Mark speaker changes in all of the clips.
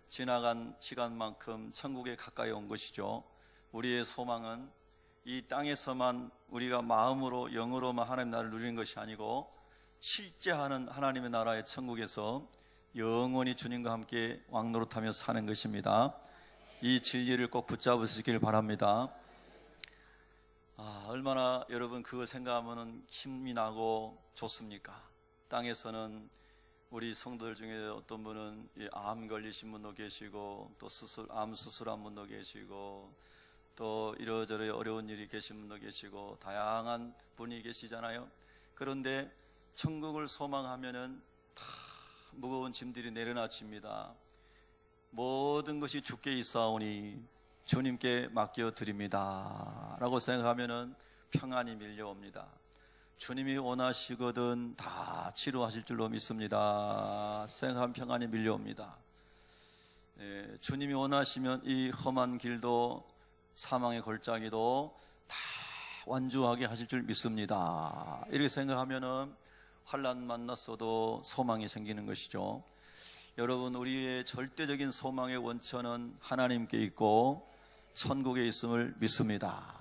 Speaker 1: 지나간 시간만큼 천국에 가까이 온 것이죠. 우리의 소망은 이 땅에서만 우리가 마음으로 영으로만 하나님 나라를 누리는 것이 아니고 실제하는 하나님의 나라의 천국에서 영원히 주님과 함께 왕노릇하며 사는 것입니다. 이 진리를 꼭 붙잡으시길 바랍니다. 얼마나 여러분 그걸 생각하면 힘이 나고 좋습니까? 땅에서는 우리 성도들 중에 어떤 분은 암 걸리신 분도 계시고, 또 암 수술한 분도 계시고, 또 이러저러 어려운 일이 계신 분도 계시고, 다양한 분이 계시잖아요. 그런데 천국을 소망하면은 다 무거운 짐들이 내려놔집니다. 모든 것이 주께 있사오니 주님께 맡겨드립니다 라고 생각하면은 평안이 밀려옵니다. 주님이 원하시거든 다 치료하실 줄로 믿습니다. 생각한 평안이 밀려옵니다. 주님이 원하시면 이 험한 길도 사망의 골짜기도 다 완주하게 하실 줄 믿습니다. 이렇게 생각하면은 환난 만났어도 소망이 생기는 것이죠. 여러분, 우리의 절대적인 소망의 원천은 하나님께 있고 천국에 있음을 믿습니다.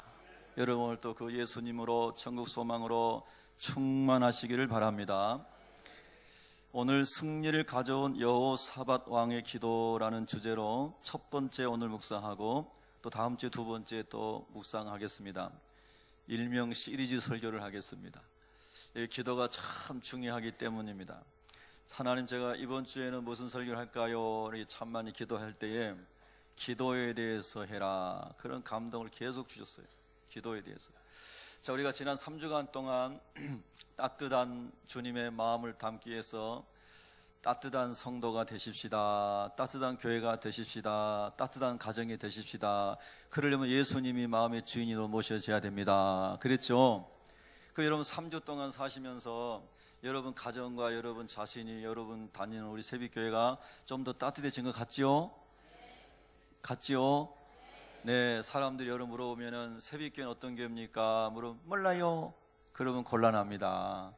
Speaker 1: 여러분, 오늘 또 그 예수님으로 천국 소망으로 충만하시기를 바랍니다. 오늘 승리를 가져온 여호사밧 왕의 기도라는 주제로 첫 번째 오늘 묵상하고, 또 다음 주에 두 번째 또 묵상하겠습니다. 일명 시리즈 설교를 하겠습니다. 이 기도가 참 중요하기 때문입니다. 하나님, 제가 이번 주에는 무슨 설교를 할까요? 이렇게 참 많이 기도할 때에 기도에 대해서 해라, 그런 감동을 계속 주셨어요. 기도에 대해서. 자, 우리가 지난 3주간 동안 따뜻한 주님의 마음을 담기 위해서 따뜻한 성도가 되십시다, 따뜻한 교회가 되십시다, 따뜻한 가정이 되십시다. 그러려면 예수님이 마음의 주인으로 모셔져야 됩니다. 그랬죠? 여러분 3주 동안 사시면서 여러분 가정과 여러분 자신이, 여러분 다니는 우리 새벽교회가 좀 더 따뜻해진 것 같지요? 같지요? 네, 사람들이 여러분 물어보면은 새벽교회는 어떤 교회입니까? 물으면 몰라요. 그러면 곤란합니다.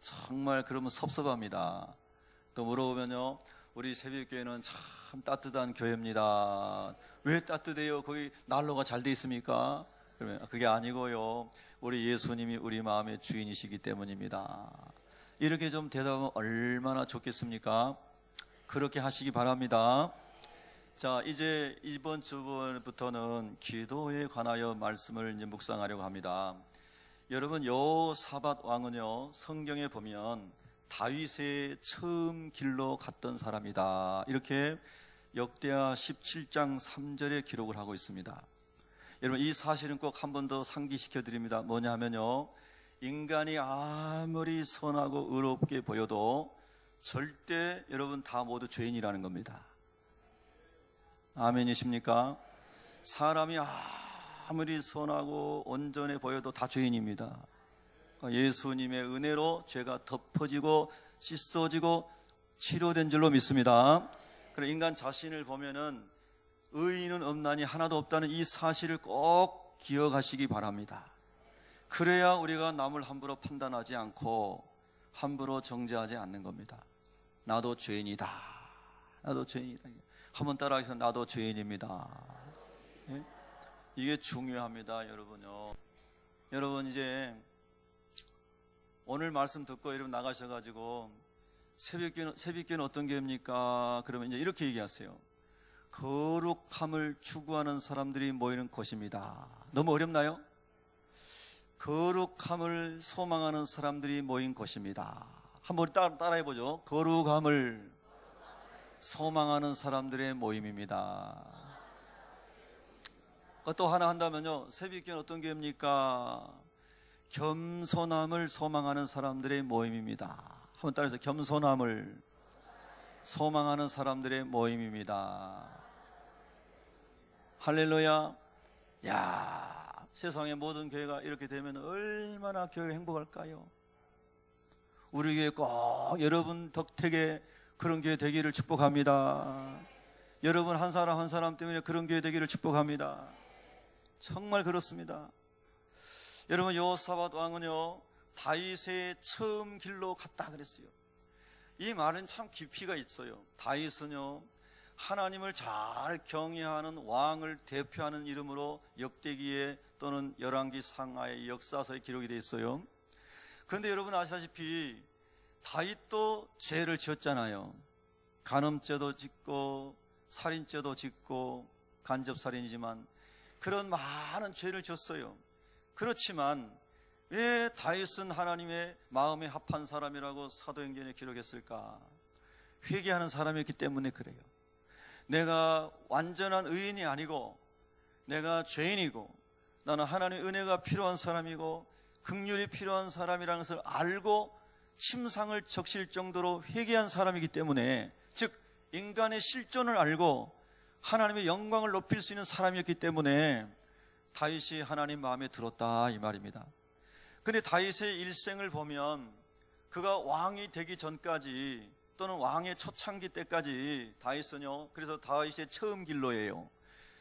Speaker 1: 정말 그러면 섭섭합니다. 또 물어보면요, 우리 새벽교회는 참 따뜻한 교회입니다. 왜 따뜻해요? 거기 난로가 잘 돼 있습니까? 그러면 그게 아니고요, 우리 예수님이 우리 마음의 주인이시기 때문입니다. 이렇게 좀 대답하면 얼마나 좋겠습니까? 그렇게 하시기 바랍니다. 자, 이제 이번 주부터는 기도에 관하여 말씀을 이제 묵상하려고 합니다. 여러분, 여호사밧 왕은요, 성경에 보면 다윗의 처음 길로 갔던 사람이다, 이렇게 역대하 17장 3절에 기록을 하고 있습니다. 여러분, 이 사실은 꼭 한 번 더 상기시켜 드립니다. 뭐냐 하면요, 인간이 아무리 선하고 의롭게 보여도 절대 여러분 다 모두 죄인이라는 겁니다. 아멘이십니까? 사람이 아무리 선하고 온전해 보여도 다 죄인입니다. 예수님의 은혜로 죄가 덮어지고 씻어지고 치료된 줄로 믿습니다. 그럼 인간 자신을 보면은 의인은 없나니 하나도 없다는 이 사실을 꼭 기억하시기 바랍니다. 그래야 우리가 남을 함부로 판단하지 않고 함부로 정죄하지 않는 겁니다. 나도 죄인이다, 나도 죄인이다. 한번 따라하셔서 나도 죄인입니다. 예? 이게 중요합니다, 여러분요. 여러분, 이제 오늘 말씀 듣고 여러분 나가셔가지고 새벽교회는 어떤 교회입니까? 그러면 이제 이렇게 얘기하세요. 거룩함을 추구하는 사람들이 모이는 곳입니다. 너무 어렵나요? 거룩함을 소망하는 사람들이 모인 곳입니다. 한번 따라해보죠. 거룩함을 소망하는 사람들의 모임입니다. 또 하나 한다면요, 새벽교회는 어떤 교회입니까? 겸손함을 소망하는 사람들의 모임입니다. 한번 따라해서 겸손함을 소망하는 사람들의 모임입니다. 할렐루야. 야, 세상의 모든 교회가 이렇게 되면 얼마나 교회가 행복할까요? 우리 교회 꼭 여러분 덕택에 그런 교회 되기를 축복합니다. 여러분 한 사람 한 사람 때문에 그런 교회 되기를 축복합니다. 정말 그렇습니다. 여러분, 여호사밧 왕은요, 다윗의 처음 길로 갔다 그랬어요. 이 말은 참 깊이가 있어요. 다윗은요, 하나님을 잘 경외하는 왕을 대표하는 이름으로 역대기에 또는 열왕기 상하의 역사서에 기록이 되어 있어요. 그런데 여러분 아시다시피 다윗도 죄를 지었잖아요. 간음죄도 짓고 살인죄도 짓고 간접살인이지만 그런 많은 죄를 지었어요. 그렇지만 왜 다윗은 하나님의 마음에 합한 사람이라고 사도행전에 기록했을까? 회개하는 사람이었기 때문에 그래요. 내가 완전한 의인이 아니고 내가 죄인이고 나는 하나님의 은혜가 필요한 사람이고 긍휼이 필요한 사람이라는 것을 알고 침상을 적실 정도로 회개한 사람이기 때문에, 즉 인간의 실존을 알고 하나님의 영광을 높일 수 있는 사람이었기 때문에 다윗이 하나님 마음에 들었다 이 말입니다. 근데 다윗의 일생을 보면 그가 왕이 되기 전까지 또는 왕의 초창기 때까지 다윗은요, 그래서 다윗의 처음 길로예요.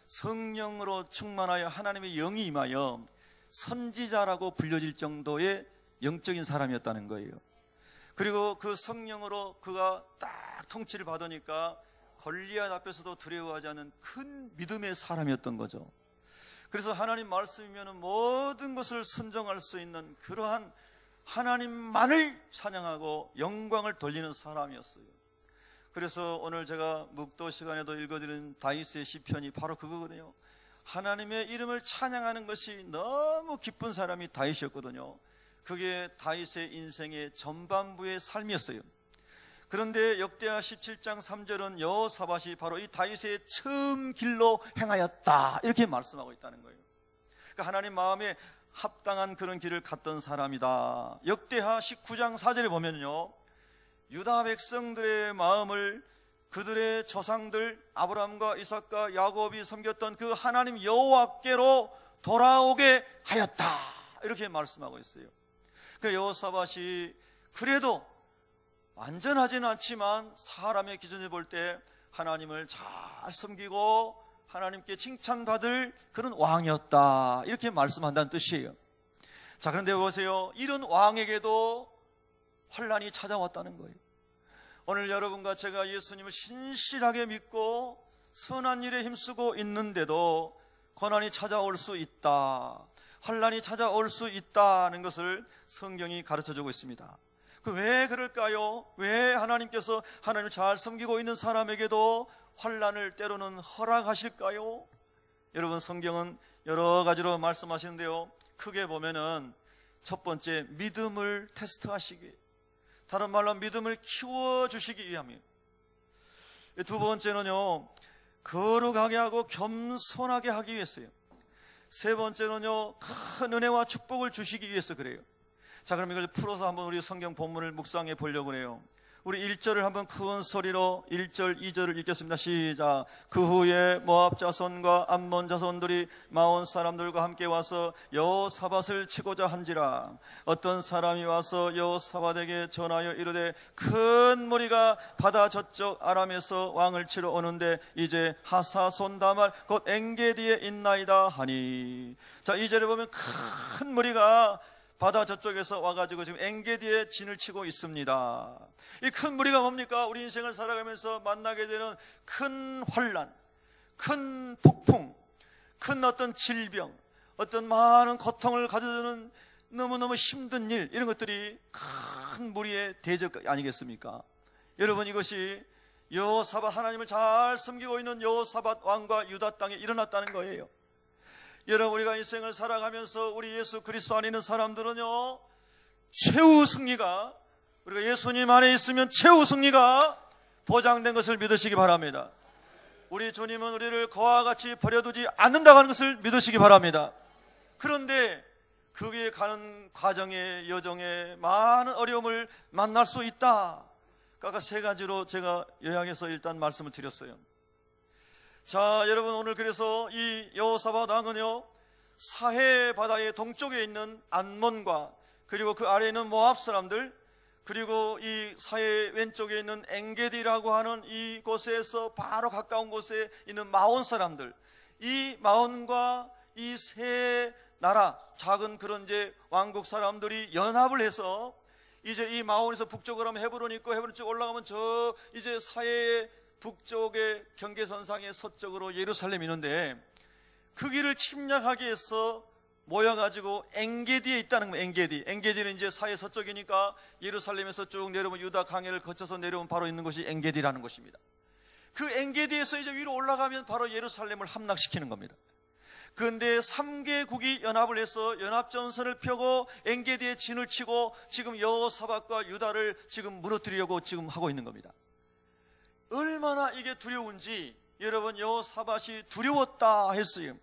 Speaker 1: 성령으로 충만하여 하나님의 영이 임하여 선지자라고 불려질 정도의 영적인 사람이었다는 거예요. 그리고 그 성령으로 그가 딱 통치를 받으니까 골리앗 앞에서도 두려워하지 않는 큰 믿음의 사람이었던 거죠. 그래서 하나님 말씀이면 모든 것을 순종할 수 있는 그러한 하나님만을 찬양하고 영광을 돌리는 사람이었어요. 그래서 오늘 제가 묵도 시간에도 읽어드린 다윗의 시편이 바로 그거거든요. 하나님의 이름을 찬양하는 것이 너무 기쁜 사람이 다윗이었거든요. 그게 다윗의 인생의 전반부의 삶이었어요. 그런데 역대하 17장 3절은 여호사밧이 바로 이 다윗의 처음 길로 행하였다 이렇게 말씀하고 있다는 거예요. 그러니까 하나님 마음에 합당한 그런 길을 갔던 사람이다. 역대하 19장 4절에 보면요, 유다 백성들의 마음을 그들의 조상들 아브라함과 이삭과 야곱이 섬겼던 그 하나님 여호와께로 돌아오게 하였다 이렇게 말씀하고 있어요. 그 여호사밧이 그래도 완전하지는 않지만 사람의 기준에 볼 때 하나님을 잘 섬기고 하나님께 칭찬받을 그런 왕이었다 이렇게 말씀한다는 뜻이에요. 자, 그런데 보세요, 이런 왕에게도 환난이 찾아왔다는 거예요. 오늘 여러분과 제가 예수님을 신실하게 믿고 선한 일에 힘쓰고 있는데도 고난이 찾아올 수 있다, 환난이 찾아올 수 있다는 것을 성경이 가르쳐주고 있습니다. 왜 그럴까요? 왜 하나님께서 하나님을 잘 섬기고 있는 사람에게도 환난을 때로는 허락하실까요? 여러분, 성경은 여러 가지로 말씀하시는데요, 크게 보면은 첫 번째, 믿음을 테스트하시기, 다른 말로 믿음을 키워주시기 위함이에요. 두 번째는요, 거룩하게 하고 겸손하게 하기 위해서요. 세 번째는요, 큰 은혜와 축복을 주시기 위해서 그래요. 자, 그럼 이걸 풀어서 한번 우리 성경 본문을 묵상해 보려고 해요. 우리 1절을 한번 큰 소리로 1절 2절을 읽겠습니다. 시작. 그 후에 모압 자손과 암몬 자손들이 마온 사람들과 함께 와서 여호사밧을 치고자 한지라. 어떤 사람이 와서 여호사밧에게 전하여 이르되 큰 무리가 바다 저쪽 아람에서 왕을 치러 오는데 이제 하사손 다말 곧 엔게디에 있나이다 하니. 자, 2절에 보면 큰 무리가 바다 저쪽에서 와가지고 지금 엔게디에 진을 치고 있습니다. 이 큰 무리가 뭡니까? 우리 인생을 살아가면서 만나게 되는 큰 환난, 큰 폭풍, 큰 어떤 질병, 어떤 많은 고통을 가져주는 너무너무 힘든 일, 이런 것들이 큰 무리의 대적 아니겠습니까? 여러분, 이것이 여호사밧, 하나님을 잘 섬기고 있는 여호사밧 왕과 유다 땅에 일어났다는 거예요. 여러분, 우리가 인생을 살아가면서 우리 예수 그리스도 안에 있는 사람들은요, 최후 승리가, 우리가 예수님 안에 있으면 최후 승리가 보장된 것을 믿으시기 바랍니다. 우리 주님은 우리를 그와 같이 버려두지 않는다고 하는 것을 믿으시기 바랍니다. 그런데 그게 가는 과정에, 여정에 많은 어려움을 만날 수 있다. 아까 세 가지로 제가 요약해서 일단 말씀을 드렸어요. 자, 여러분, 오늘 그래서 이 여호사밧 왕은요, 사해 바다의 동쪽에 있는 암몬과 그리고 그 아래에 있는 모압 사람들, 그리고 이 사해 왼쪽에 있는 엔게디라고 하는 이곳에서 바로 가까운 곳에 있는 마온 사람들, 이 마온과 이 세 나라, 작은 그런 이제 왕국 사람들이 연합을 해서 이제 이 마온에서 북쪽으로 하면 헤브론이 있고 헤브론 쪽 올라가면 저 이제 사해의 북쪽의 경계선상의 서쪽으로 예루살렘이 있는데 그 길을 침략하기 위해서 모여가지고 엔게디에 있다는 거예요. 엔게디는 이제 사해 서쪽이니까 예루살렘에서 쭉 내려오면 유다 강해를 거쳐서 내려오면 바로 있는 곳이 엔게디라는 곳입니다. 그 엔게디에서 이제 위로 올라가면 바로 예루살렘을 함락시키는 겁니다. 그런데 3개국이 연합을 해서 연합전선을 펴고 엔게디에 진을 치고 지금 여호사밧과 유다를 지금 무너뜨리려고 지금 하고 있는 겁니다. 얼마나 이게 두려운지 여러분, 여호사밧이 두려웠다 했어요.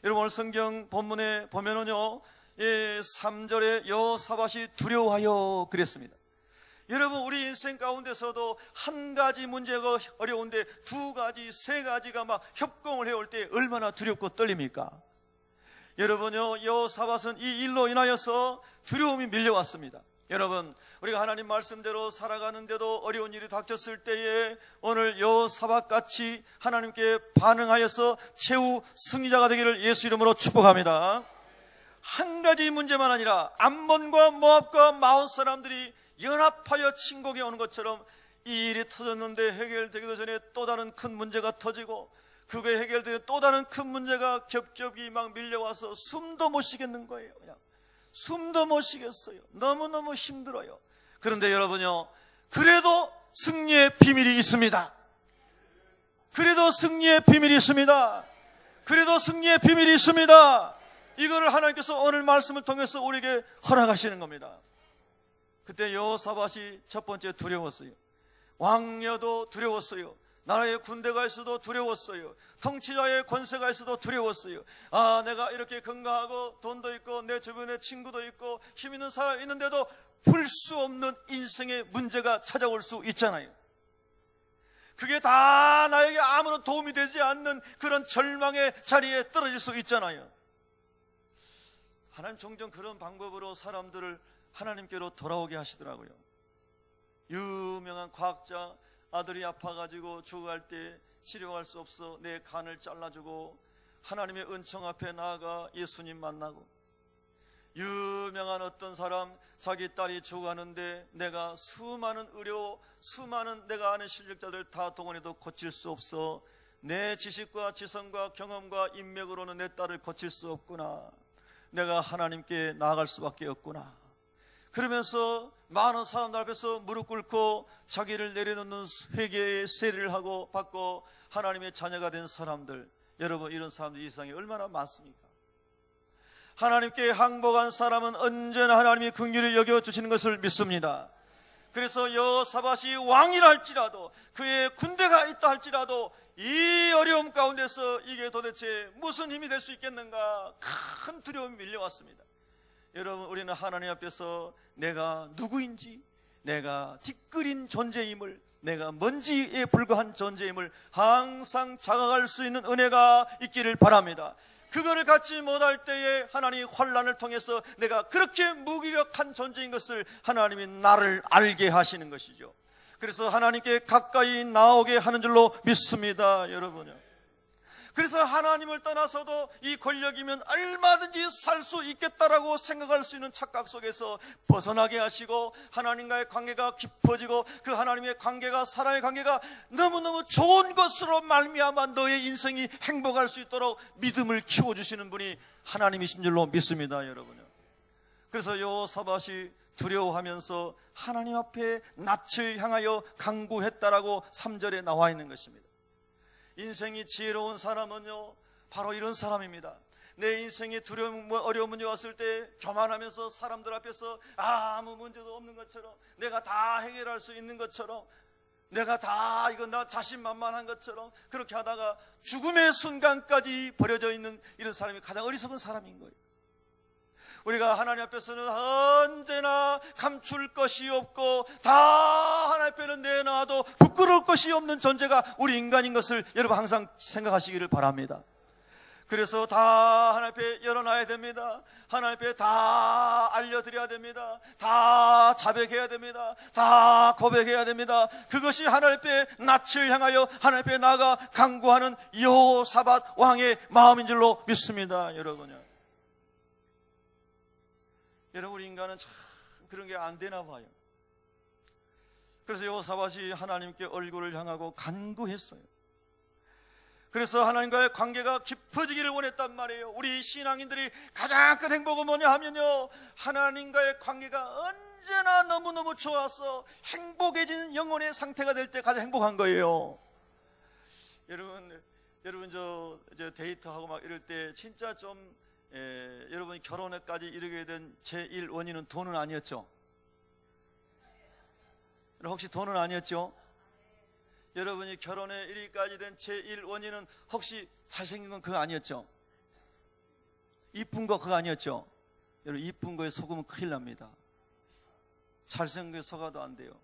Speaker 1: 여러분, 오늘 성경 본문에 보면은요, 3절에 여호사밧이 두려워하여 그랬습니다. 여러분, 우리 인생 가운데서도 한 가지 문제가 어려운데 두 가지, 세 가지가 막 협공을 해올 때 얼마나 두렵고 떨립니까? 여러분요, 여호사밧은 이 일로 인하여서 두려움이 밀려왔습니다. 여러분, 우리가 하나님 말씀대로 살아가는데도 어려운 일이 닥쳤을 때에 오늘 여호사밧같이 하나님께 반응하여서 최후 승리자가 되기를 예수 이름으로 축복합니다. 한 가지 문제만 아니라 암몬과 모압과 마온 사람들이 연합하여 침공해 오는 것처럼 이 일이 터졌는데 해결되기도 전에 또 다른 큰 문제가 터지고 그게 해결되면 또 다른 큰 문제가 겹겹이 막 밀려와서 숨도 못 쉬겠는 거예요. 그냥 숨도 못 쉬겠어요. 너무너무 힘들어요. 그런데 여러분요, 그래도 승리의 비밀이 있습니다. 그래도 승리의 비밀이 있습니다. 그래도 승리의 비밀이 있습니다. 이거를 하나님께서 오늘 말씀을 통해서 우리에게 허락하시는 겁니다. 그때 여호사밧이 첫 번째 두려웠어요. 왕녀도 두려웠어요. 나라의 군대가 있어도 두려웠어요. 통치자의 권세가 있어도 두려웠어요. 아, 내가 이렇게 건강하고 돈도 있고 내 주변에 친구도 있고 힘 있는 사람이 있는데도 풀 수 없는 인생의 문제가 찾아올 수 있잖아요. 그게 다 나에게 아무런 도움이 되지 않는 그런 절망의 자리에 떨어질 수 있잖아요. 하나님 종종 그런 방법으로 사람들을 하나님께로 돌아오게 하시더라고요. 유명한 과학자 아들이 아파가지고 죽어갈 때 치료할 수 없어 내 간을 잘라주고 하나님의 은총 앞에 나아가 예수님 만나고, 유명한 어떤 사람 자기 딸이 죽어가는데 내가 수많은 의료, 수많은 내가 아는 실력자들 다 동원해도 고칠 수 없어. 내 지식과 지성과 경험과 인맥으로는 내 딸을 고칠 수 없구나. 내가 하나님께 나아갈 수밖에 없구나. 그러면서 많은 사람들 앞에서 무릎 꿇고 자기를 내려놓는 회개의 세례를 하고 받고 하나님의 자녀가 된 사람들, 여러분, 이런 사람들이 이 세상에 얼마나 많습니까? 하나님께 항복한 사람은 언제나 하나님이 긍휼히 여겨주시는 것을 믿습니다. 그래서 여호사밧이 왕이라 할지라도, 그의 군대가 있다 할지라도 이 어려움 가운데서 이게 도대체 무슨 힘이 될 수 있겠는가, 큰 두려움이 밀려왔습니다. 여러분, 우리는 하나님 앞에서 내가 누구인지, 내가 뒷끓인 존재임을, 내가 먼지에 불과한 존재임을 항상 자각할 수 있는 은혜가 있기를 바랍니다. 그거를 갖지 못할 때에 하나님 환난을 통해서 내가 그렇게 무기력한 존재인 것을 하나님이 나를 알게 하시는 것이죠. 그래서 하나님께 가까이 나오게 하는 줄로 믿습니다, 여러분요. 그래서 하나님을 떠나서도 이 권력이면 얼마든지 살 수 있겠다라고 생각할 수 있는 착각 속에서 벗어나게 하시고, 하나님과의 관계가 깊어지고 그 하나님의 관계가, 사랑의 관계가 너무너무 좋은 것으로 말미암아 너의 인생이 행복할 수 있도록 믿음을 키워주시는 분이 하나님이신 줄로 믿습니다, 여러분요. 그래서 여호사밧이 두려워하면서 하나님 앞에 낯을 향하여 간구했다라고 3절에 나와 있는 것입니다. 인생이 지혜로운 사람은요, 바로 이런 사람입니다. 내 인생에 두려움, 어려운 문제가 왔을 때 교만하면서 사람들 앞에서 아무 문제도 없는 것처럼, 내가 다 해결할 수 있는 것처럼, 내가 다 이거 나 자신만만한 것처럼 그렇게 하다가 죽음의 순간까지 버려져 있는 이런 사람이 가장 어리석은 사람인 거예요. 우리가 하나님 앞에서는 언제나 감출 것이 없고 다 하나님 앞에는 내놔도 부끄러울 것이 없는 존재가 우리 인간인 것을 여러분 항상 생각하시기를 바랍니다. 그래서 다 하나님 앞에 열어놔야 됩니다. 하나님 앞에 다 알려드려야 됩니다. 다 자백해야 됩니다. 다 고백해야 됩니다. 그것이 하나님 앞에 낯을 향하여 하나님 앞에 나아가 간구하는 여호사밧 왕의 마음인 줄로 믿습니다, 여러분요. 여러분, 우리 인간은 참 그런 게 안 되나 봐요. 그래서 여호사밧이 하나님께 얼굴을 향하고 간구했어요. 그래서 하나님과의 관계가 깊어지기를 원했단 말이에요. 우리 신앙인들이 가장 큰 행복은 뭐냐 하면요, 하나님과의 관계가 언제나 너무너무 좋아서 행복해진 영혼의 상태가 될 때 가장 행복한 거예요. 여러분 저 데이트하고 막 이럴 때 진짜 좀 여러분이 결혼에까지 이르게 된 제1 원인은 돈은 아니었죠? 혹시 돈은 아니었죠? 여러분이 결혼에 이르기까지 된 제1 원인은 혹시 잘생긴 건 그거 아니었죠? 이쁜 거 그거 아니었죠? 여러분, 이쁜 거에 속으면 큰일 납니다. 잘생긴 거에 속아도 안 돼요.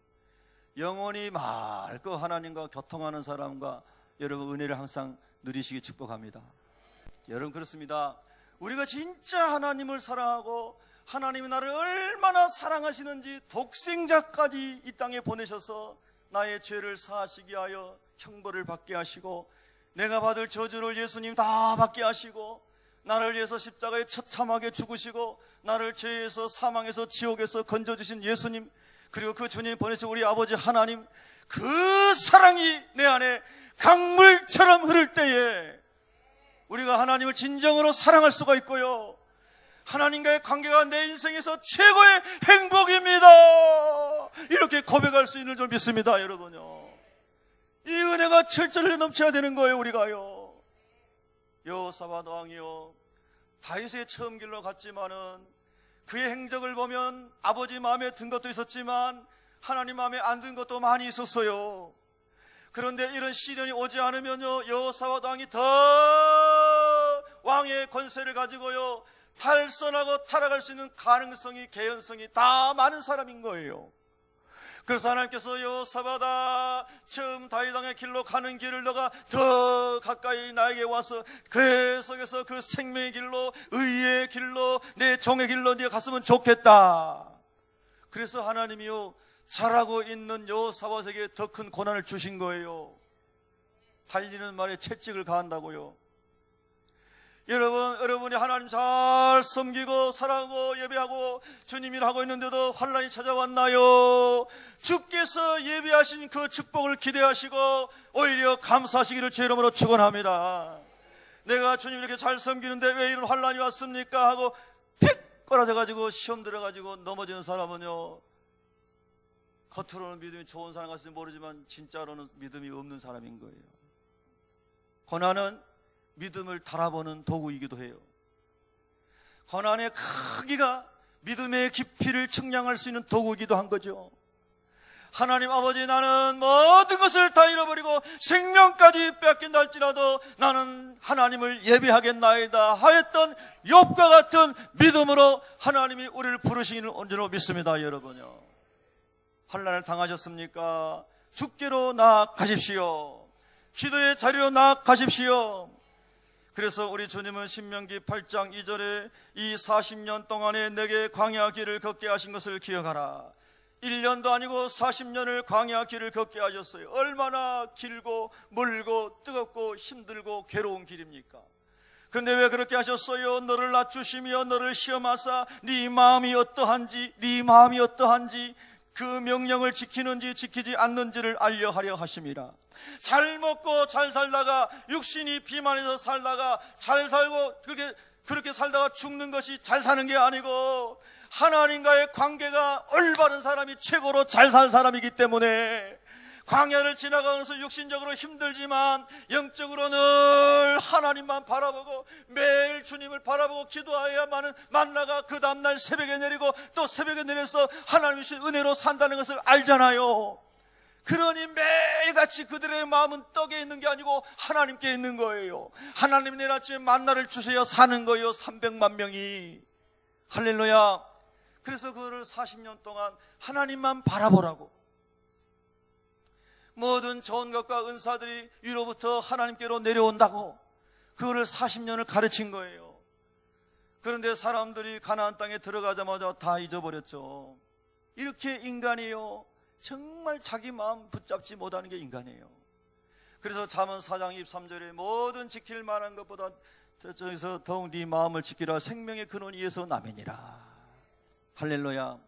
Speaker 1: 영원히 맑고 하나님과 교통하는 사람과 여러분 은혜를 항상 누리시기 축복합니다. 여러분, 그렇습니다. 우리가 진짜 하나님을 사랑하고 하나님이 나를 얼마나 사랑하시는지 독생자까지 이 땅에 보내셔서 나의 죄를 사하시게 하여 형벌을 받게 하시고 내가 받을 저주를 예수님 다 받게 하시고 나를 위해서 십자가에 처참하게 죽으시고 나를 죄에서 사망에서 지옥에서 건져주신 예수님, 그리고 그 주님 보내신 우리 아버지 하나님, 그 사랑이 내 안에 강물처럼 흐를 때에 우리가 하나님을 진정으로 사랑할 수가 있고요, 하나님과의 관계가 내 인생에서 최고의 행복입니다, 이렇게 고백할 수 있는 줄 믿습니다. 여러분요, 이 은혜가 철저히 넘쳐야 되는 거예요. 우리가요, 여호사밧 왕이요, 다윗의 처음 길로 갔지만은 그의 행적을 보면 아버지 마음에 든 것도 있었지만 하나님 마음에 안 든 것도 많이 있었어요. 그런데 이런 시련이 오지 않으면요, 여호사밧 왕이 더 왕의 권세를 가지고요 탈선하고 타락할 수 있는 가능성이, 개연성이 다 많은 사람인 거예요. 그래서 하나님께서 여호사밧아, 처음 다윗 왕의 길로 가는 길을 너가 더 가까이 나에게 와서 계속해서 그 생명의 길로, 의의 길로, 내 종의 길로 네가 갔으면 좋겠다. 그래서 하나님이요, 잘하고 있는 여호사밧에게 더 큰 고난을 주신 거예요. 달리는 말에 채찍을 가한다고요. 여러분이 하나님 잘 섬기고 사랑하고 예배하고 주님을 하고 있는데도 환난이 찾아왔나요? 주께서 예배하신 그 축복을 기대하시고 오히려 감사하시기를 주의 이름으로 축원합니다. 내가 주님 이렇게 잘 섬기는데 왜 이런 환난이 왔습니까? 하고 픽 꼬라져가지고 시험 들어가지고 넘어지는 사람은요, 겉으로는 믿음이 좋은 사람 같을지 모르지만 진짜로는 믿음이 없는 사람인 거예요. 고난은 믿음을 달아보는 도구이기도 해요. 고난의 크기가 믿음의 깊이를 측량할 수 있는 도구이기도 한 거죠. 하나님 아버지, 나는 모든 것을 다 잃어버리고 생명까지 뺏긴다 할지라도 나는 하나님을 예배하겠나이다 하였던 욥과 같은 믿음으로 하나님이 우리를 부르시기를 언제나 믿습니다. 여러분요, 환난을 당하셨습니까? 주께로 나아가십시오. 기도의 자리로 나아가십시오. 그래서 우리 주님은 신명기 8장 2절에 이 40년 동안에 내게 광야 길을 걷게 하신 것을 기억하라. 1년도 아니고 40년을 광야 길을 걷게 하셨어요. 얼마나 길고 멀고 뜨겁고 힘들고 괴로운 길입니까? 근데 왜 그렇게 하셨어요? 너를 낮추시며 너를 시험하사 네 마음이 어떠한지 그 명령을 지키는지 지키지 않는지를 알려하려 하심이라. 잘 먹고 잘 살다가 육신이 비만해서 살다가 잘 살고 그렇게 살다가 죽는 것이 잘 사는 게 아니고 하나님과의 관계가 올바른 사람이 최고로 잘 살 사람이기 때문에 광야를 지나가면서 육신적으로 힘들지만 영적으로 늘 하나님만 바라보고 매일 주님을 바라보고 기도해야만은 만나가 그 다음날 새벽에 내리고 또 새벽에 내려서 하나님이 주신 은혜로 산다는 것을 알잖아요. 그러니 매일같이 그들의 마음은 떡에 있는 게 아니고 하나님께 있는 거예요. 하나님이 내일 아침에 만나를 주셔야 사는 거예요. 300만 명이. 할렐루야. 그래서 그거를 40년 동안 하나님만 바라보라고, 모든 좋은 것과 은사들이 위로부터 하나님께로 내려온다고 그거를 40년을 가르친 거예요. 그런데 사람들이 가나안 땅에 들어가자마자 다 잊어버렸죠. 이렇게 인간이요, 정말 자기 마음 붙잡지 못하는 게 인간이에요. 그래서 잠언 4장 23절에 모든 지킬 만한 것보다 저기서 더욱 네 마음을 지키라. 생명의 근원 위에서 나면이라. 할렐루야.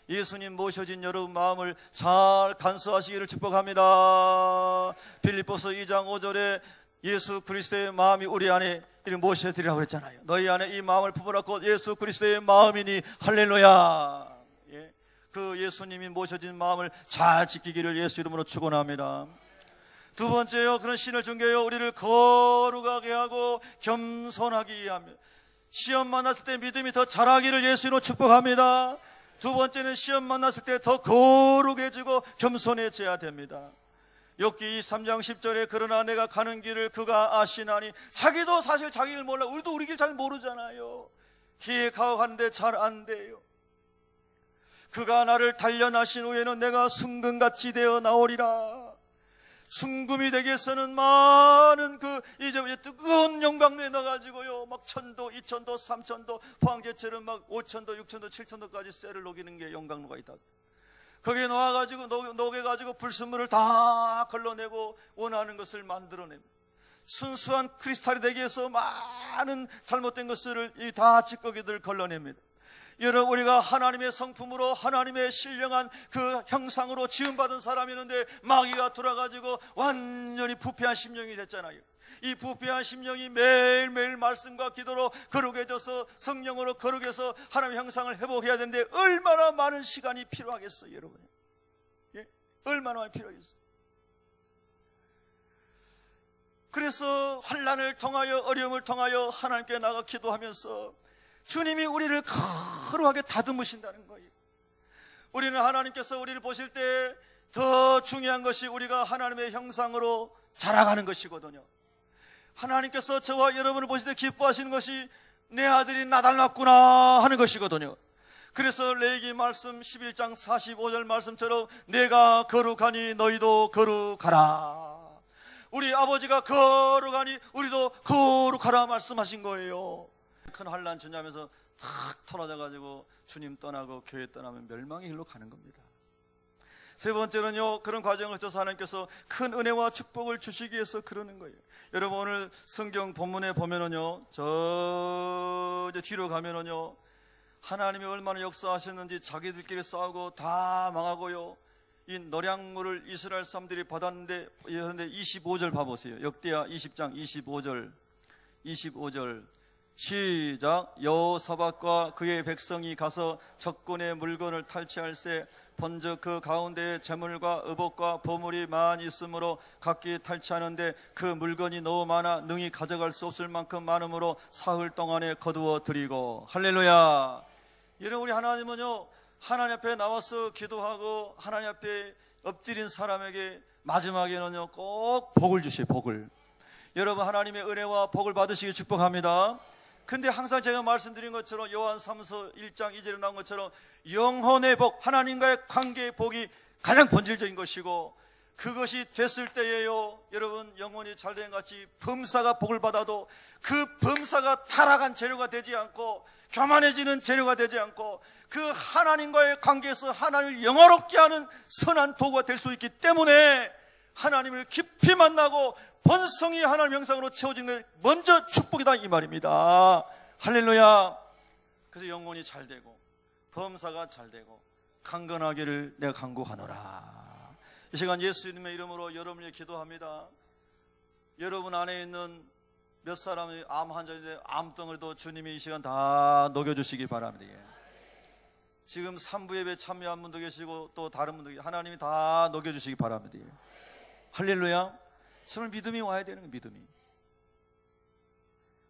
Speaker 1: 예수님 모셔진 여러분 마음을 잘 간수하시기를 축복합니다. 빌립보서 2장 5절에 예수 그리스도의 마음이 우리 안에 이를 모셔드리라고 그랬잖아요. 너희 안에 이 마음을 품으라고 예수 그리스도의 마음이니 할렐루야. 예. 그 예수님이 모셔진 마음을 잘 지키기를 예수 이름으로 축원합니다. 두 번째요, 그런 신을 준게요, 우리를 거룩하게 하고 겸손하게 위하며 시험 만났을 때 믿음이 더 자라기를 예수 이름으로 축복합니다. 두 번째는 시험 만났을 때 더 거룩해지고 겸손해져야 됩니다. 욥기 23장 10절에 그러나 내가 가는 길을 그가 아시나니, 자기도 사실 자기 길 몰라. 우리도 우리 길 잘 모르잖아요. 기에 가혹한데 잘 안 돼요. 그가 나를 단련하신 후에는 내가 순금같이 되어 나오리라. 순금이 되기 위해서는 많은 이제 뜨거운 영광로에 넣어가지고요, 막 1000도, 2000도, 3000도, 포항제철은 막 5000도, 6000도, 7000도까지 쇠를 녹이는 게 영광로가 있다. 거기에 놓아가지고 녹여가지고 불순물을 다 걸러내고 원하는 것을 만들어냅니다. 순수한 크리스탈이 되기 위해서 많은 잘못된 것을 다 찌꺼기들 걸러냅니다. 여러분, 우리가 하나님의 성품으로 하나님의 신령한 그 형상으로 지음받은 사람이었는데 마귀가 들어가지고 완전히 부패한 심령이 됐잖아요. 이 부패한 심령이 매일매일 말씀과 기도로 거룩해져서 성령으로 거룩해서 하나님의 형상을 회복해야 되는데 얼마나 많은 시간이 필요하겠어요, 여러분. 예? 얼마나 많이 필요하겠어요. 그래서 환난을 통하여 어려움을 통하여 하나님께 나가 기도하면서 주님이 우리를 거룩하게 다듬으신다는 거예요. 우리는 하나님께서 우리를 보실 때 더 중요한 것이 우리가 하나님의 형상으로 자라가는 것이거든요. 하나님께서 저와 여러분을 보실 때 기뻐하시는 것이 내 아들이 나 닮았구나 하는 것이거든요. 그래서 레위기 말씀 11장 45절 말씀처럼 내가 거룩하니 너희도 거룩하라. 우리 아버지가 거룩하니 우리도 거룩하라 말씀하신 거예요. 큰 환난 주냐면서 탁 터라져가지고 주님 떠나고 교회 떠나면 멸망의 길로 가는 겁니다. 세 번째는요, 그런 과정을 거쳐서 하나님께서 큰 은혜와 축복을 주시기 위해서 그러는 거예요. 여러분, 오늘 성경 본문에 보면은요, 저 이제 뒤로 가면은요, 하나님이 얼마나 역사하셨는지 자기들끼리 싸우고 다 망하고요, 이 노량물을 이스라엘 사람들이 받았는데, 그런데 25절 봐보세요. 역대하 20장 25절 시작. 여호사밧과 그의 백성이 가서 적군의 물건을 탈취할새 본즉 그 가운데에 재물과 의복과 보물이 많이 있으므로 각기 탈취하는데 그 물건이 너무 많아 능히 가져갈 수 없을 만큼 많으므로 사흘 동안에 거두어 드리고. 할렐루야. 여러분, 우리 하나님은요, 하나님 앞에 나와서 기도하고 하나님 앞에 엎드린 사람에게 마지막에는요 꼭 복을 주시요. 복을. 여러분, 하나님의 은혜와 복을 받으시기 축복합니다. 근데 항상 제가 말씀드린 것처럼 요한 3서 1장 2절에 나온 것처럼 영혼의 복, 하나님과의 관계의 복이 가장 본질적인 것이고, 그것이 됐을 때에요, 여러분, 영혼이 잘된 같이 범사가 복을 받아도 그 범사가 타락한 재료가 되지 않고 교만해지는 재료가 되지 않고 그 하나님과의 관계에서 하나님을 영화롭게 하는 선한 도구가 될 수 있기 때문에 하나님을 깊이 만나고 본성이 하나님 형상으로 채워지는 게 먼저 축복이다 이 말입니다. 할렐루야. 그래서 영혼이 잘 되고 범사가 잘 되고 강건하기를 내가 간구하노라. 이 시간 예수님의 이름으로 여러분이 기도합니다. 여러분 안에 있는 몇 사람이 암 환자인데 암덩어리도 주님이 이 시간 다 녹여주시기 바랍니다. 지금 3부 예배 참여한 분도 계시고 또 다른 분도 계시고 하나님이 다 녹여주시기 바랍니다. 할렐루야. 정말 믿음이 와야 되는 거예요. 믿음이.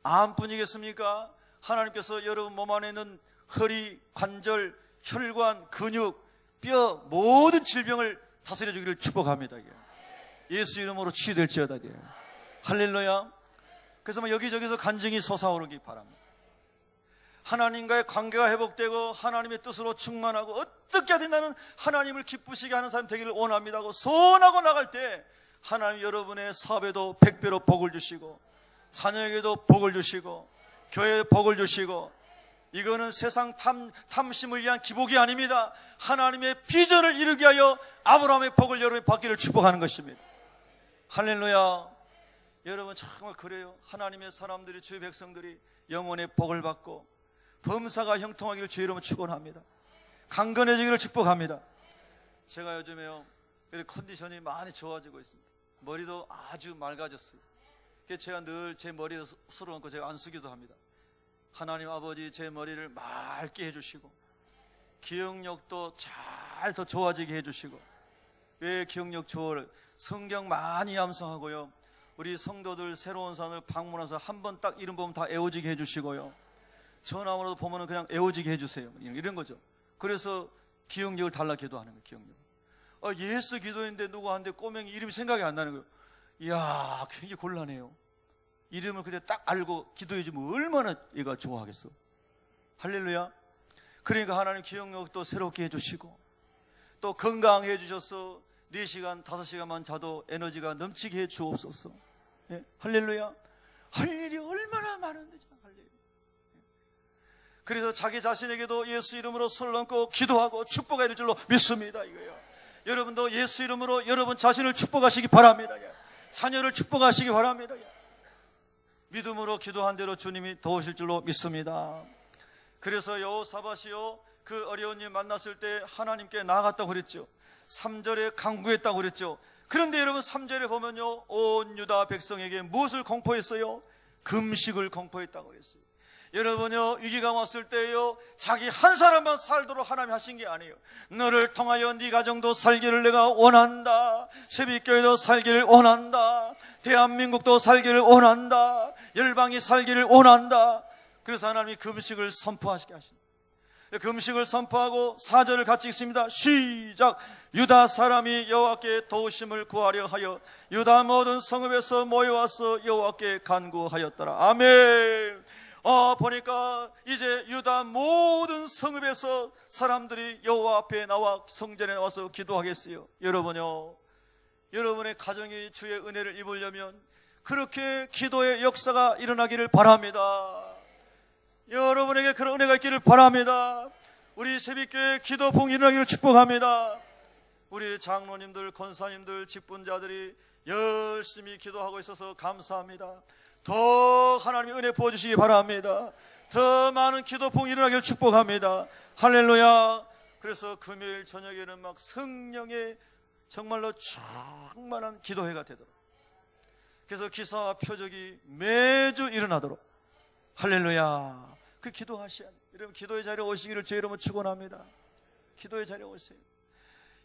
Speaker 1: 암뿐이겠습니까? 하나님께서 여러분 몸 안에 있는 허리, 관절, 혈관, 근육, 뼈 모든 질병을 다스려 주기를 축복합니다. 예수 이름으로 치유될지어다. 할렐루야. 그래서 뭐 여기저기서 간증이 솟아오르기 바랍니다. 하나님과의 관계가 회복되고 하나님의 뜻으로 충만하고 어떻게 하든 나는 하나님을 기쁘시게 하는 사람이 되기를 원합니다 하고 소원하고 나갈 때 하나님 여러분의 사업에도 100배로 복을 주시고 자녀에게도 복을 주시고 교회에 복을 주시고, 이거는 세상 탐심을 위한 기복이 아닙니다. 하나님의 비전을 이루게 하여 아브라함의 복을 여러분이 받기를 축복하는 것입니다. 할렐루야. 여러분 정말 그래요. 하나님의 사람들이, 주의 백성들이 영혼의 복을 받고 범사가 형통하기를 주의 이름으로 축원합니다. 강건해지기를 축복합니다. 제가 요즘에요, 컨디션이 많이 좋아지고 있습니다. 머리도 아주 맑아졌어요. 그래서 제가 늘 제 머리에 손을 얹고 제가 안수기도 합니다. 하나님 아버지, 제 머리를 맑게 해주시고 기억력도 잘 더 좋아지게 해주시고. 왜 기억력 좋을? 성경 많이 암송하고요, 우리 성도들 새로운 산을 방문하면서 한번 딱 이름 보면 다 애워지게 해주시고요, 전화번호도 보면 그냥 애워지게 해주세요. 이런 거죠. 그래서 기억력을 달라 기도하는 거예요. 기억력. 예수 기도했는데 누구한테 꼬맹이 이름이 생각이 안 나는 거예요. 이야, 굉장히 곤란해요. 이름을 그때 딱 알고 기도해주면 얼마나 얘가 좋아하겠어. 할렐루야. 그러니까 하나님 기억력도 새롭게 해주시고 또 건강해 해주셔서 4시간, 5시간만 자도 에너지가 넘치게 해 주옵소서. 예? 할렐루야. 할 일이 얼마나 많은데 참 할 일이. 그래서 자기 자신에게도 예수 이름으로 손을 얹고 기도하고 축복해야 될 줄로 믿습니다. 이거예요. 여러분도 예수 이름으로 여러분 자신을 축복하시기 바랍니다. 자녀를 축복하시기 바랍니다. 믿음으로 기도한 대로 주님이 도우실 줄로 믿습니다. 그래서 여호사밧이요, 그 어려운 일 만났을 때 하나님께 나아갔다고 그랬죠. 3절에 간구했다고 그랬죠. 그런데 여러분 3절에 보면요, 온 유다 백성에게 무엇을 공포했어요? 금식을 공포했다고 그랬어요. 여러분요, 위기가 왔을 때요, 자기 한 사람만 살도록 하나님이 하신 게 아니에요. 너를 통하여 네 가정도 살기를 내가 원한다. 새벽교회도 살기를 원한다. 대한민국도 살기를 원한다. 열방이 살기를 원한다. 그래서 하나님이 금식을 선포하시게 하십니다. 금식을 선포하고 4절을 같이 읽습니다. 시작. 유다 사람이 여호와께 도우심을 구하려 하여 유다 모든 성읍에서 모여와서 여호와께 간구하였더라. 아멘. 보니까 이제 유다 모든 성읍에서 사람들이 여호와 앞에 나와 성전에 나와서 기도하겠어요. 여러분요, 여러분의 가정이 주의 은혜를 입으려면 그렇게 기도의 역사가 일어나기를 바랍니다. 여러분에게 그런 은혜가 있기를 바랍니다. 우리 새벽교회 기도풍 일어나기를 축복합니다. 우리 장로님들, 권사님들, 직분자들이 열심히 기도하고 있어서 감사합니다. 더 하나님의 은혜 부어주시기 바랍니다. 더 많은 기도풍 일어나기를 축복합니다. 할렐루야. 그래서 금요일 저녁에는 막 성령의 정말로 충만한 기도회가 되도록, 그래서 기사와 표적이 매주 일어나도록. 할렐루야. 그 기도하셔야 돼요. 여러분 기도의 자리에 오시기를 제 이름으로 축원합니다. 기도의 자리에 오세요.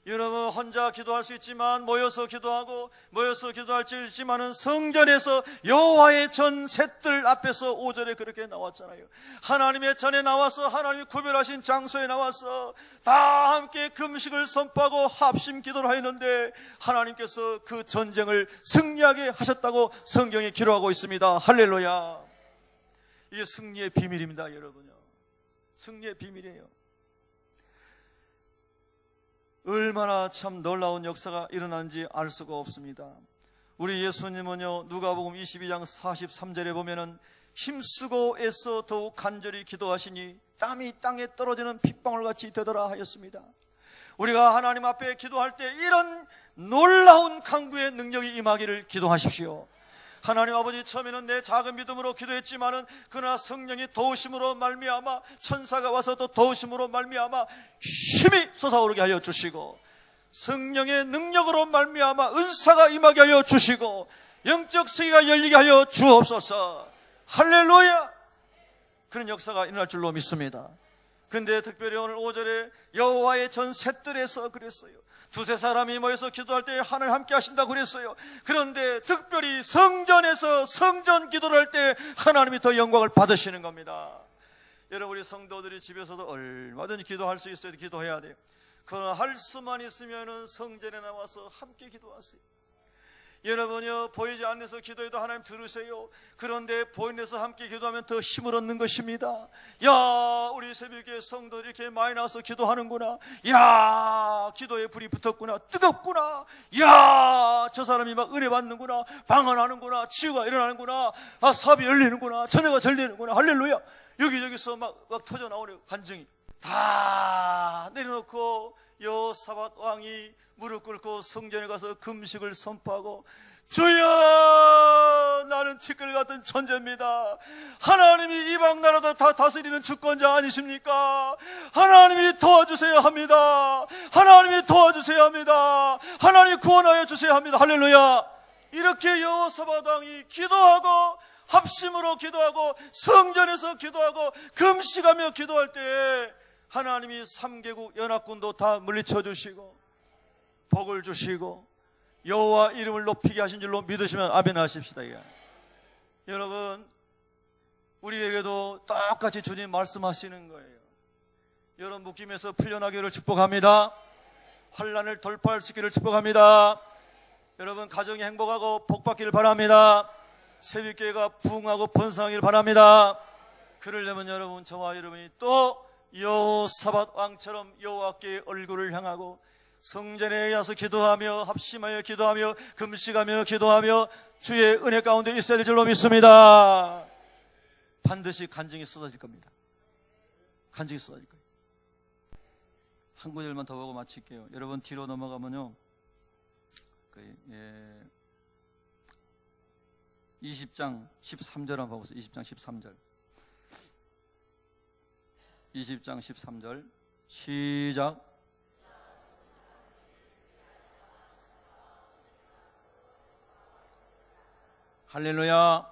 Speaker 1: 여러분 혼자 기도할 수 있지만 모여서 기도하고 모여서 기도할 수 있지만은 성전에서 여호와의 전 셋들 앞에서 5절에 그렇게 나왔잖아요. 하나님의 전에 나와서 하나님이 구별하신 장소에 나와서 다 함께 금식을 선포하고 합심 기도를 하였는데 하나님께서 그 전쟁을 승리하게 하셨다고 성경에 기록하고 있습니다. 할렐루야. 이게 승리의 비밀입니다. 여러분요, 승리의 비밀이에요. 얼마나 참 놀라운 역사가 일어나는지 알 수가 없습니다. 우리 예수님은요, 누가복음 22장 43절에 보면은 힘쓰고 애써 더욱 간절히 기도하시니 땀이 땅에 떨어지는 핏방울같이 되더라 하였습니다. 우리가 하나님 앞에 기도할 때 이런 놀라운 간구의 능력이 임하기를 기도하십시오. 하나님 아버지, 처음에는 내 작은 믿음으로 기도했지만은 그러나 성령이 도우심으로 말미암아 천사가 와서 또 도우심으로 말미암아 힘이 솟아오르게 하여 주시고 성령의 능력으로 말미암아 은사가 임하게 하여 주시고 영적 세계가 열리게 하여 주옵소서. 할렐루야. 그런 역사가 일어날 줄로 믿습니다. 근데 특별히 오늘 5절에 여호와의 전 셋들에서 그랬어요. 두세 사람이 모여서 기도할 때 하나님 함께 하신다고 그랬어요. 그런데 특별히 성전에서 성전 기도를 할 때 하나님이 더 영광을 받으시는 겁니다. 여러분, 우리 성도들이 집에서도 얼마든지 기도할 수 있어야 기도해야 돼요. 그러나 할 수만 있으면 성전에 나와서 함께 기도하세요. 여러분요, 보이지 않는 데서 기도해도 하나님 들으세요. 그런데 보이는 데서 함께 기도하면 더 힘을 얻는 것입니다. 야, 우리 새벽에 성도 이렇게 많이 나와서 기도하는구나. 야, 기도에 불이 붙었구나. 뜨겁구나. 야, 저 사람이 막 은혜 받는구나. 방언하는구나. 치유가 일어나는구나. 사업이 열리는구나. 전혀가 절되는구나. 할렐루야. 여기저기서 막 터져 나오는 간증이 다 내려놓고 여호사밧 왕이 무릎 꿇고 성전에 가서 금식을 선포하고 주여, 나는 티끌 같은 존재입니다. 하나님이 이방 나라도 다 다스리는 주권자 아니십니까? 하나님이 도와주셔야 합니다. 하나님이 도와주셔야 합니다. 하나님 구원하여 주셔야 합니다. 할렐루야. 이렇게 여호사밧 왕이 기도하고 합심으로 기도하고 성전에서 기도하고 금식하며 기도할 때에 하나님이 3개국 연합군도 다 물리쳐 주시고 복을 주시고 여호와 이름을 높이게 하신 줄로 믿으시면 아멘 하십시다. 여러분, 우리에게도 똑같이 주님 말씀하시는 거예요. 여러분, 묶임에서 풀려나기를 축복합니다. 환난을 돌파할 수 있기를 축복합니다. 여러분, 가정이 행복하고 복받기를 바랍니다. 새벽교회가 부흥하고 번성하기를 바랍니다. 그러려면 여러분, 저와 여러분이 또 여호사밧 왕처럼 여호와께 얼굴을 향하고 성전에 와서 기도하며 합심하여 기도하며 금식하며 기도하며 주의 은혜 가운데 있어야 될 줄로 믿습니다. 반드시 간증이 쏟아질 겁니다. 간증이 쏟아질 거예요. 한 구절만 더 보고 마칠게요. 여러분, 뒤로 넘어가면요, 20장 13절 한번 보세요. 20장 13절. 20장 13절 시작. 할렐루야.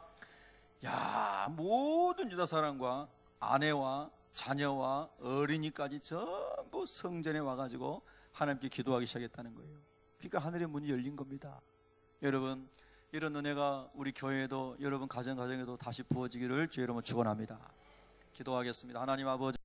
Speaker 1: 야, 모든 유다 사람과 아내와 자녀와 어린이까지 전부 성전에 와가지고 하나님께 기도하기 시작했다는 거예요. 그러니까 하늘의 문이 열린 겁니다. 여러분, 이런 은혜가 우리 교회에도 여러분 가정에도 다시 부어지기를 주의 이름으로 축원합니다. 기도하겠습니다. 하나님 아버지,